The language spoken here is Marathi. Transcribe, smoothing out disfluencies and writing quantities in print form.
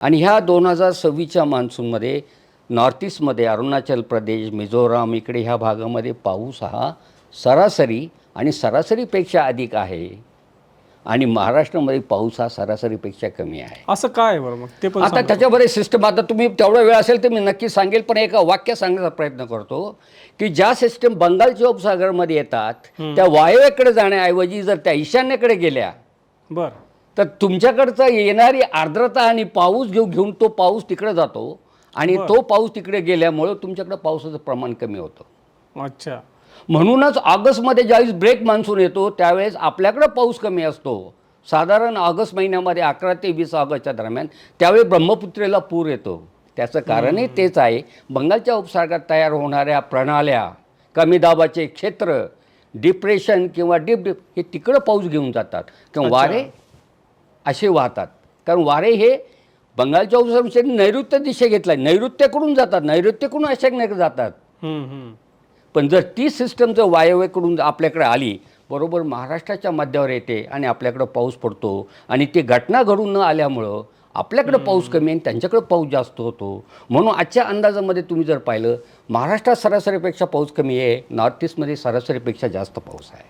आणि ह्या 2026च्या मान्सूनमध्ये नॉर्थ ईस्टमध्ये अरुणाचल प्रदेश, मिझोराम इकडे ह्या भागामध्ये पाऊस हा सरासरी आणि सरासरीपेक्षा अधिक आहे आणि महाराष्ट्रामध्ये पाऊस हा सरासरीपेक्षा कमी आहे. असं काय आहे बरं मग ते पण आता सांगा. त्याच्यामध्ये सिस्टम, आता तुम्ही तेवढा वेळ असेल तर मी नक्की सांगेल, पण एका वाक्य सांगण्याचा प्रयत्न करतो की ज्या सिस्टम बंगालच्या उपसागरामध्ये येतात त्या वायव्येकडे जाण्याऐवजी जर त्या ईशान्येकडे गेल्या बर तर तुमच्याकडचा येणारी आर्द्रता आणि पाऊस घेऊन तो पाऊस तिकडे जातो आणि तो पाऊस तिकडे गेल्यामुळं तुमच्याकडे पावसाचं प्रमाण कमी होतं. अच्छा. म्हणूनच ऑगस्टमध्ये ज्यावेळेस ब्रेक मान्सून येतो त्यावेळेस आपल्याकडे पाऊस कमी असतो. साधारण ऑगस्ट महिन्यामध्ये 11 ते 20 ऑगस्टच्या दरम्यान त्यावेळी ब्रह्मपुत्रेला पूर येतो. त्याचं कारणही तेच आहे, बंगालच्या उपसागरात तयार होणाऱ्या प्रणाल्या, कमी दाबाचे क्षेत्र, डिप्रेशन किंवा डीप हे तिकडं पाऊस घेऊन जातात किंवा वारे असे वाहतात. कारण वारे हे बंगालच्या उपसागराच्या नैऋत्य दिशे घेतला, नैऋत्यकडून जातात, नैऋत्यकडून अशाकडे जातात. पण जर ती सिस्टम जर वायव्येकडून आपल्याकडे आली, बरोबर महाराष्ट्राच्या मध्यावर येते आणि आपल्याकडं पाऊस पडतो आणि ती घटना घडून न आल्यामुळं आपल्याकडं पाऊस कमी आणि त्यांच्याकडं पाऊस जास्त होतो. म्हणून आजच्या अंदाजामध्ये तुम्ही जर पाहिलं, महाराष्ट्रात सरासरीपेक्षा पाऊस कमी आहे, नॉर्थ ईस्टमध्ये सरासरीपेक्षा जास्त पाऊस आहे.